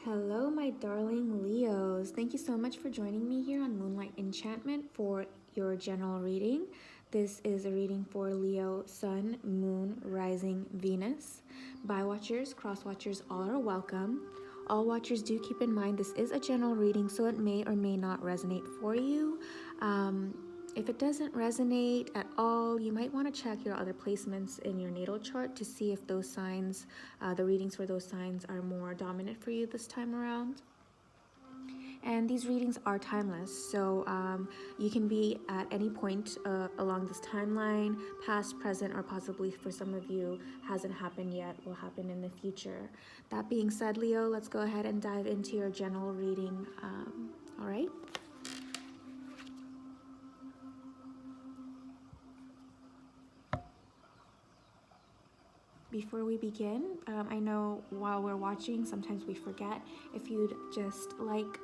Hello, my darling Leos. Thank you so much for joining me here on Moonlight Enchantment for your general reading. This is a reading for Leo, Sun, Moon, Rising, Venus. Bi-watchers, cross-watchers, all are welcome. All watchers, do keep in mind this is a general reading, so it may or may not resonate for you. If it doesn't resonate at all, you might want to check your other placements in your natal chart to see if those signs, the readings for those signs are more dominant for you this time around. And these readings are timeless, so you can be at any point along this timeline, past, present, or possibly for some of you hasn't happened yet, will happen in the future. That being said, Leo, let's go ahead and dive into your general reading, all right? Before we begin, I know while we're watching, sometimes we forget. If you'd just like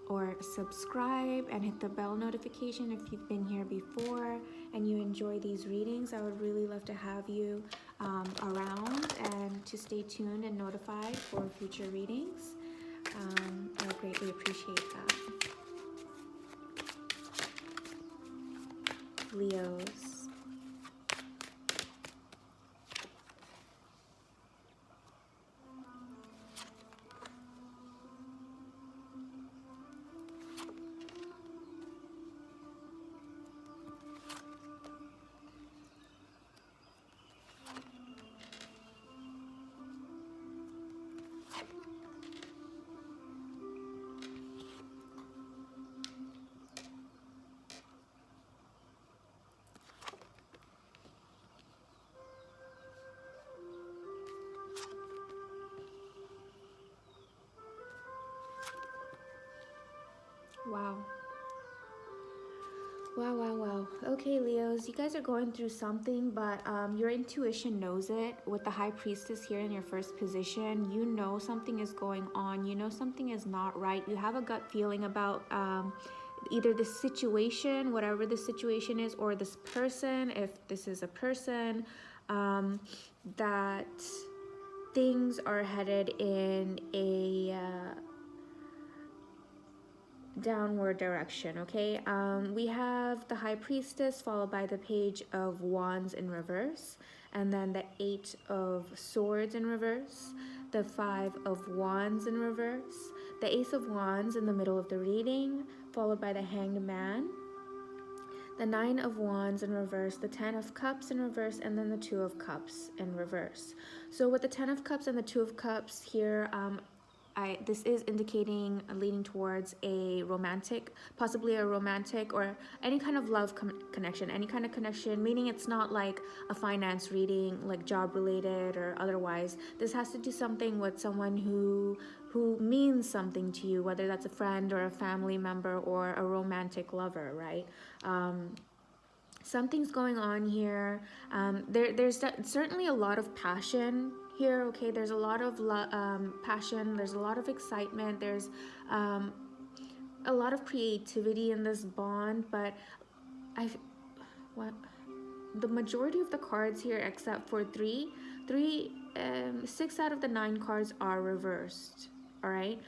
or subscribe and hit the bell notification if you've been here before and you enjoy these readings, I would really love to have you around and to stay tuned and notified for future readings. I would greatly appreciate that. Leos. Wow. Wow. Okay, Leos, you guys are going through something, but your intuition knows it. With the High Priestess here in your first position, you know something is going on. You know something is not right. You have a gut feeling about either the situation, whatever the situation is, or this person, if this is a person, that things are headed in a downward direction. Okay, we have the High Priestess followed by the Page of Wands in reverse, and then the 8 of Swords in reverse, the 5 of Wands in reverse, the Ace of Wands in the middle of the reading, followed by the Hanged Man, the 9 of Wands in reverse, the 10 of Cups in reverse, and then the 2 of Cups in reverse. So with the 10 of Cups and the 2 of Cups here, this is indicating leaning towards a romantic, possibly a romantic or any kind of love connection, any kind of connection, meaning it's not like a finance reading, like job related or otherwise. This has to do something with someone who means something to you, whether that's a friend or a family member or a romantic lover, right? Something's going on here. There's certainly a lot of passion here. Okay, there's a lot of passion, there's a lot of excitement, there's a lot of creativity in this bond, but the majority of the cards here, except for 6 out of the 9 cards are reversed. All right.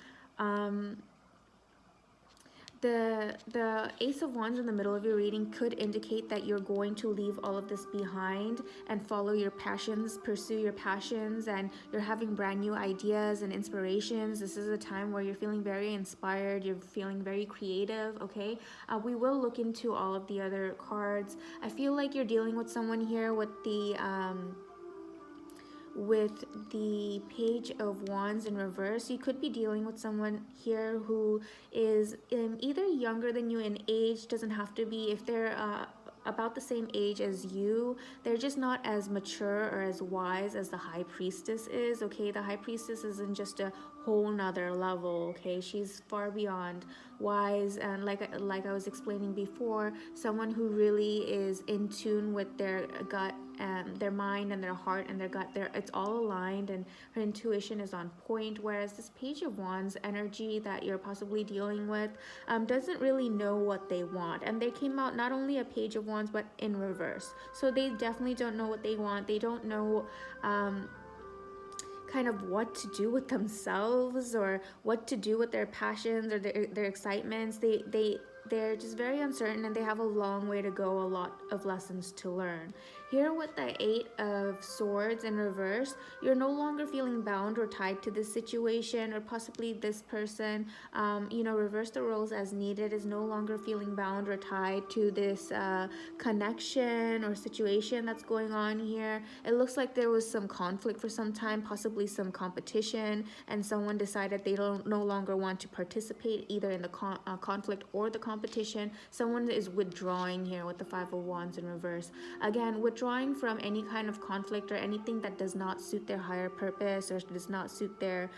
The Ace of Wands in the middle of your reading could indicate that you're going to leave all of this behind and follow your passions, pursue your passions, and you're having brand new ideas and inspirations. This is a time where you're feeling very inspired, you're feeling very creative, okay? We will look into all of the other cards. I feel like you're dealing with someone here with the Page of Wands in reverse. You could be dealing with someone here who is either younger than you in age, doesn't have to be. If they're about the same age as you, they're just not as mature or as wise as the High Priestess is, okay? The High Priestess isn't just a whole nother level, okay? She's far beyond wise, and like I was explaining before, someone who really is in tune with their gut and their mind and their heart and their gut. It's all aligned, and her intuition is on point, whereas this Page of Wands energy that you're possibly dealing with doesn't really know what they want. And they came out not only a Page of Wands but in reverse, so they definitely don't know what they want. They don't know kind of what to do with themselves, or what to do with their passions or their excitements. They're just very uncertain, and they have a long way to go, a lot of lessons to learn. Here with the Eight of Swords in reverse, you're no longer feeling bound or tied to this situation, or possibly this person. Reverse the roles as needed, is no longer feeling bound or tied to this connection or situation that's going on here. It looks like there was some conflict for some time, possibly some competition, and someone decided they don't no longer want to participate either in the conflict or the competition. Someone is withdrawing here with the Five of Wands in reverse. Again, withdrawing from any kind of conflict or anything that does not suit their higher purpose or does not suit their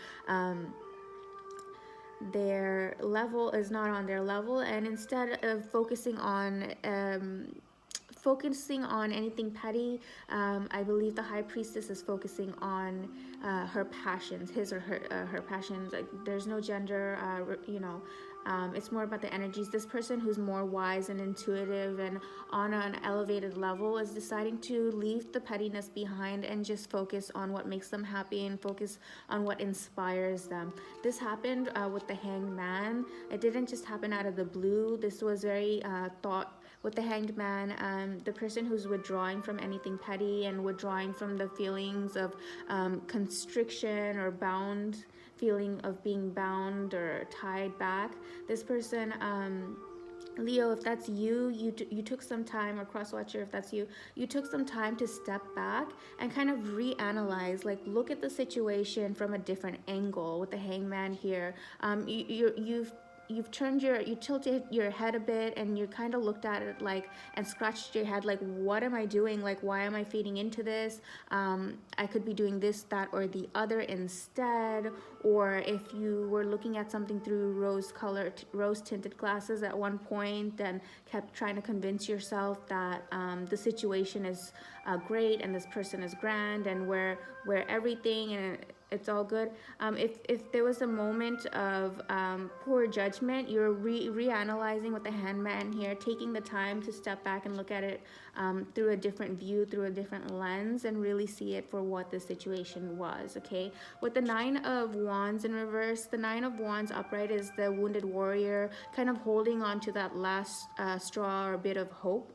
level, is not on their level, and instead of focusing on anything petty, I believe the High Priestess is focusing on her passions, his or her passions. Like, there's no gender, it's more about the energies. This person who's more wise and intuitive and on an elevated level is deciding to leave the pettiness behind and just focus on what makes them happy and focus on what inspires them. This happened with the Hanged Man. It didn't just happen out of the blue. This was very thought with the Hanged Man. The person who's withdrawing from anything petty and withdrawing from the feelings of constriction or bound, feeling of being bound or tied back. This person, Leo, if that's you, you took some time, or Crosswatcher, if that's you took some time to step back and kind of reanalyze, like look at the situation from a different angle with the Hangman here. You've tilted your head a bit, and you kind of looked at it like and scratched your head like, what am I doing? Like, why am I feeding into this? I could be doing this, that, or the other instead. Or if you were looking at something through rose tinted glasses at one point and kept trying to convince yourself that the situation is great and this person is grand and where everything and it's all good. If there was a moment of poor judgment, you're reanalyzing with the Hangman here, taking the time to step back and look at it through a different view, through a different lens, and really see it for what the situation was, okay? With the Nine of Wands in reverse, the Nine of Wands upright is the wounded warrior, kind of holding on to that last straw or bit of hope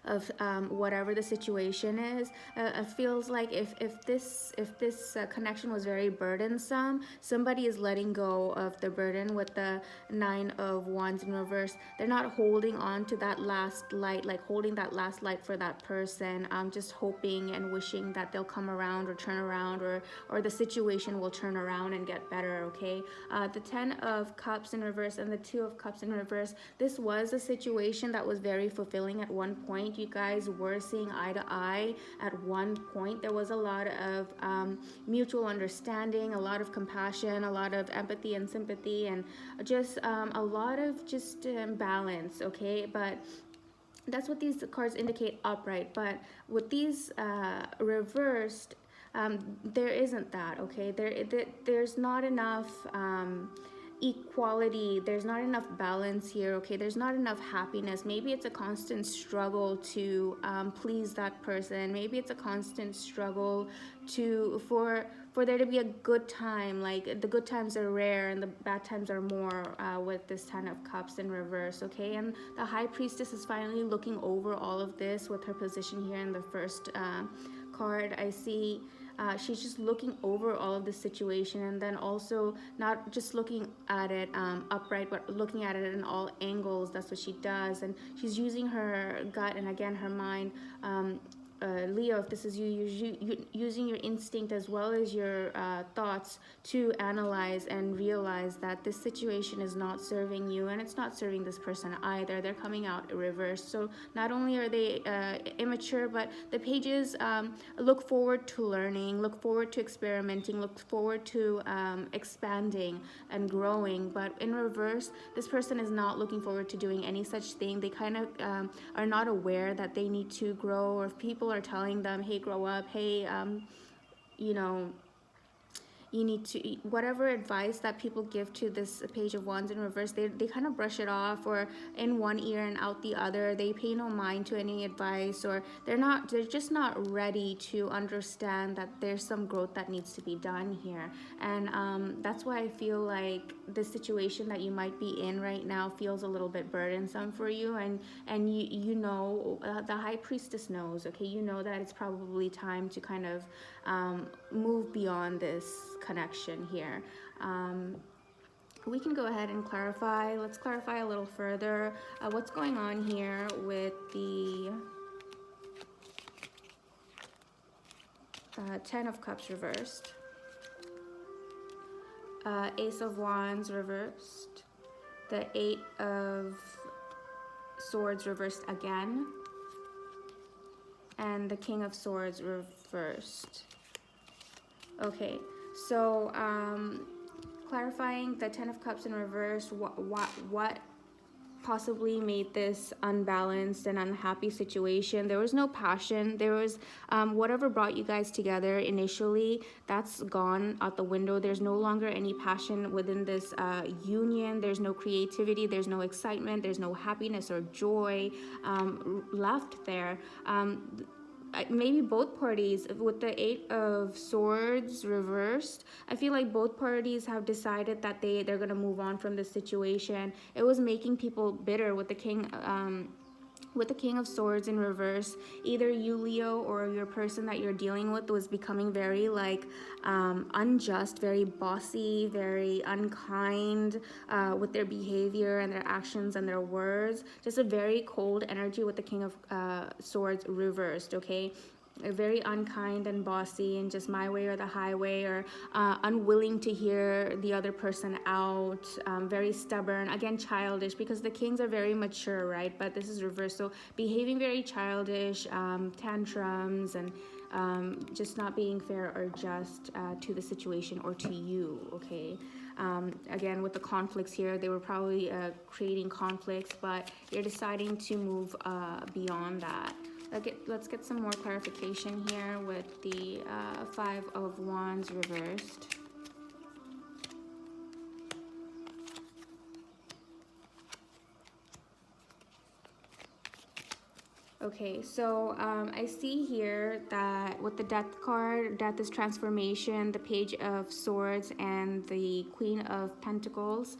of whatever the situation is. It feels like if this connection was very burdensome, somebody is letting go of the burden with the Nine of Wands in reverse. They're not holding on to that last light, like holding that last light for that person, just hoping and wishing that they'll come around or turn around, or the situation will turn around and get better, okay? The Ten of Cups in reverse and the Two of Cups in reverse, this was a situation that was very fulfilling at one point. You guys were seeing eye to eye at one point. There was a lot of mutual understanding, a lot of compassion, a lot of empathy and sympathy, and just a lot of just balance, okay? But that's what these cards indicate upright. But with these reversed, there isn't that, okay? There's not enough equality, there's not enough balance here, okay? There's not enough happiness. Maybe it's a constant struggle to please that person. Maybe it's a constant struggle for there to be a good time. Like, the good times are rare and the bad times are more with this Ten of Cups in reverse, okay? And the High Priestess is finally looking over all of this with her position here in the first card. I see she's just looking over all of the situation, and then also not just looking at it upright, but looking at it in all angles. That's what she does, and she's using her gut and again her mind. Leo, if this is you using your instinct as well as your thoughts to analyze and realize that this situation is not serving you, and it's not serving this person either. They're coming out reversed. So not only are they immature, but the pages look forward to learning, look forward to experimenting, look forward to expanding and growing. But in reverse, this person is not looking forward to doing any such thing. They kind of are not aware that they need to grow, or if people are telling them, hey, grow up, hey, you know, you need to, whatever advice that people give to this Page of Wands in reverse, they kind of brush it off, or in one ear and out the other. They pay no mind to any advice, or they're just not ready to understand that there's some growth that needs to be done here. And that's why I feel like the situation that you might be in right now feels a little bit burdensome for you. And you know, the High Priestess knows, okay, you know that it's probably time to kind of move beyond this connection here. We can go ahead and clarify. Let's clarify a little further what's going on here with the Ten of Cups reversed, Ace of Wands reversed, the Eight of Swords reversed again, and the King of Swords reversed. Okay, so clarifying the Ten of Cups in reverse, what possibly made this unbalanced and unhappy situation? There was no passion. There was whatever brought you guys together initially, that's gone out the window. There's no longer any passion within this union. There's no creativity, there's no excitement, there's no happiness or joy left there. Maybe both parties, with the Eight of Swords reversed, I feel like both parties have decided that they're going to move on from this situation. It was making people bitter with the King of Swords in reverse. Either you, Leo, or your person that you're dealing with was becoming very like unjust, very bossy, very unkind with their behavior and their actions and their words. Just a very cold energy with the King of Swords reversed, okay? Very unkind and bossy, and just my way or the highway, or unwilling to hear the other person out, very stubborn, again childish, because the kings are very mature, right? But this is reversed, so behaving very childish, tantrums, and just not being fair or just to the situation or to you, okay? Again, with the conflicts here, they were probably creating conflicts, but you're deciding to move beyond that. Let's get some more clarification here with the Five of Wands reversed. Okay, so I see here that with the Death card, Death is transformation, the Page of Swords, and the Queen of Pentacles.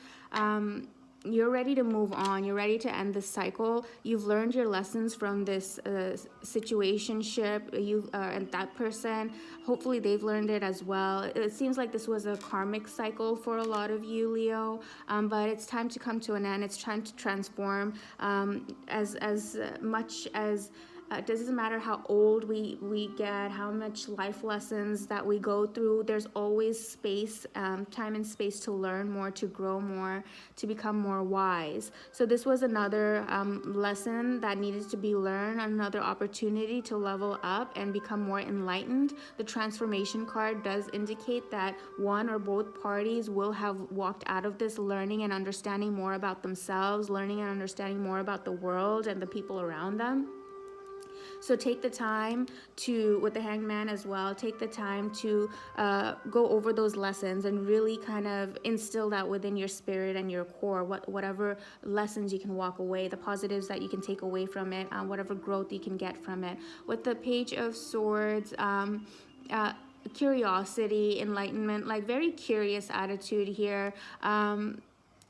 You're ready to move on. You're ready to end this cycle. You've learned your lessons from this situationship. And that person, hopefully they've learned it as well. It seems like this was a karmic cycle for a lot of you, Leo. But it's time to come to an end. It's time to transform. As much as it doesn't matter how old we get, how much life lessons that we go through, there's always space, time and space to learn more, to grow more, to become more wise. So this was another lesson that needed to be learned, another opportunity to level up and become more enlightened. The transformation card does indicate that one or both parties will have walked out of this learning and understanding more about themselves, learning and understanding more about the world and the people around them. So take the time to, with the Hangman as well, take the time to go over those lessons and really kind of instill that within your spirit and your core, whatever lessons you can walk away, the positives that you can take away from it, whatever growth you can get from it. With the Page of Swords, curiosity, enlightenment, like very curious attitude here.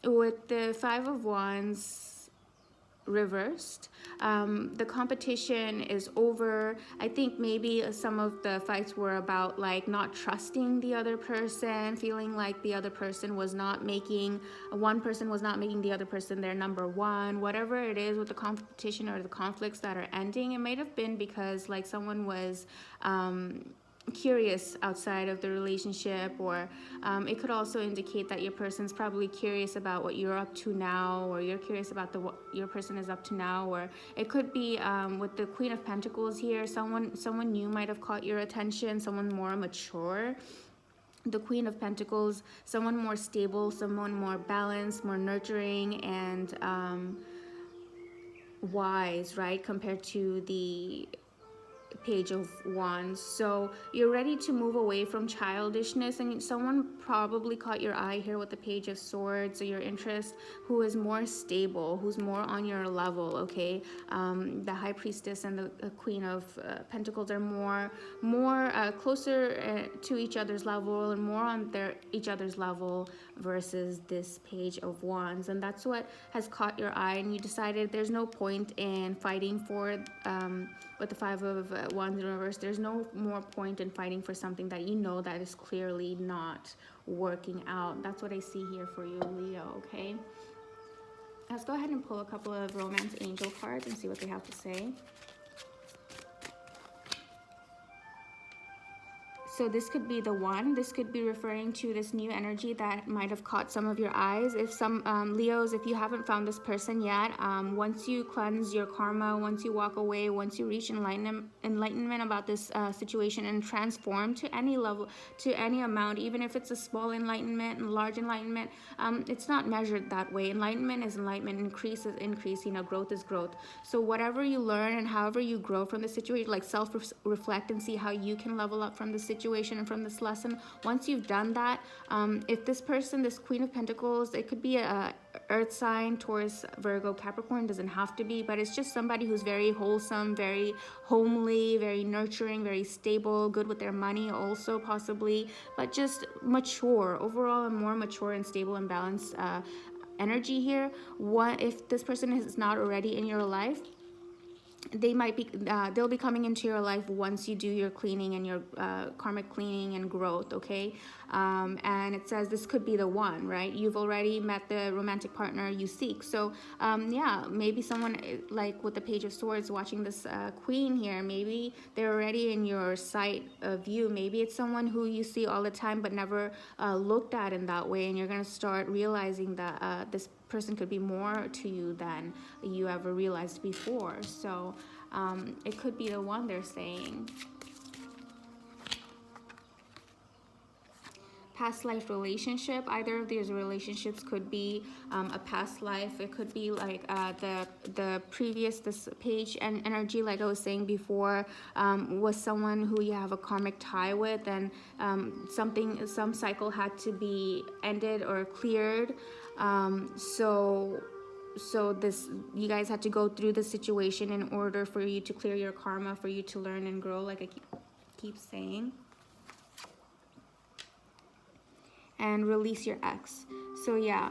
With the Five of Wands reversed, the competition is over. I think maybe some of the fights were about like not trusting the other person, feeling like the other person was not making, one person was not making the other person their number one. Whatever it is with the competition or the conflicts that are ending, it might have been because like someone was curious outside of the relationship, or it could also indicate that your person's probably curious about what you're up to now, or you're curious about what your person is up to now. Or it could be with the Queen of Pentacles here, someone new might have caught your attention, someone more mature. The Queen of Pentacles, someone more stable, someone more balanced, more nurturing, and wise, right, compared to the Page of Wands. So you're ready to move away from childishness, and someone probably caught your eye here with the Page of Swords, or your interest, who is more stable, who's more on your level, okay? The High Priestess and the Queen of Pentacles are more closer to each other's level, and more on each other's level versus this Page of Wands. And that's what has caught your eye, and you decided there's no point in fighting for with the Five of Wands in reverse. There's no more point in fighting for something that you know that is clearly not working out. That's what I see here for you, Leo, okay? Let's go ahead and pull a couple of romance angel cards and see what they have to say. So this could be the one. This could be referring to this new energy that might have caught some of your eyes. If some Leos, if you haven't found this person yet, once you cleanse your karma, once you walk away, once you reach enlightenment about this situation and transform to any level, to any amount, even if it's a small enlightenment and large enlightenment, it's not measured that way. Enlightenment is enlightenment, increase is increase, you know, growth is growth. So whatever you learn and however you grow from the situation, like self-reflect and see how you can level up from the situation and from this lesson. Once you've done that, if this person, this Queen of Pentacles, it could be a earth sign, Taurus, Virgo, Capricorn, doesn't have to be, but it's just somebody who's very wholesome, very homely, very nurturing, very stable, good with their money also possibly, but just mature overall, a more mature and stable and balanced energy here. What if this person is not already in your life? They might be they'll be coming into your life once you do your cleaning and your karmic cleaning and growth, okay? And it says this could be the one, right? You've already met the romantic partner you seek. So yeah, maybe someone like with the Page of Swords watching this queen here, maybe they're already in your sight of view. Maybe it's someone who you see all the time but never looked at in that way, and you're going to start realizing that this person could be more to you than you ever realized before. So it could be the one, they're saying. Past life relationship. Either of these relationships could be a past life. It could be like the previous, this page and energy, like I was saying before, was someone who you have a karmic tie with, and some cycle had to be ended or cleared. So this, you guys had to go through the situation in order for you to clear your karma, for you to learn and grow, like I keep saying. And release your ex. So yeah,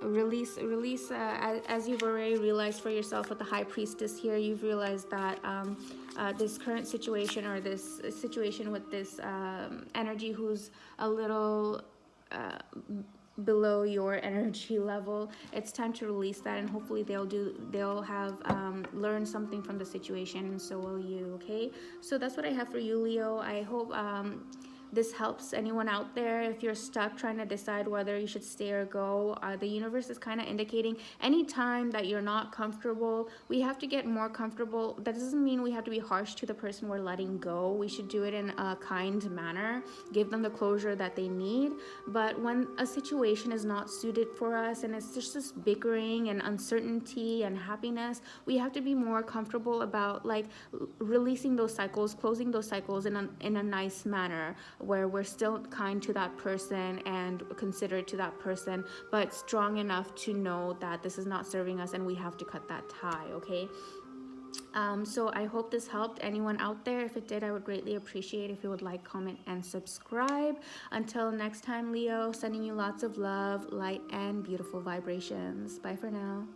release as you've already realized for yourself with the High Priestess here. You've realized that this current situation, or this situation with this energy who's a little below your energy level, it's time to release that, and hopefully they'll have learned something from the situation, and so will you, okay? So that's what I have for you, Leo. I hope this helps anyone out there. If you're stuck trying to decide whether you should stay or go, the universe is kind of indicating anytime that you're not comfortable, we have to get more comfortable. That doesn't mean we have to be harsh to the person we're letting go. We should do it in a kind manner, give them the closure that they need. But when a situation is not suited for us, and it's just this bickering and uncertainty and happiness, we have to be more comfortable about like releasing those cycles, closing those cycles in a nice manner, where we're still kind to that person and considerate to that person, but strong enough to know that this is not serving us and we have to cut that tie, okay? So I hope this helped anyone out there. If it did, I would greatly appreciate if you would like, comment, and subscribe. Until next time, Leo, sending you lots of love, light, and beautiful vibrations. Bye for now.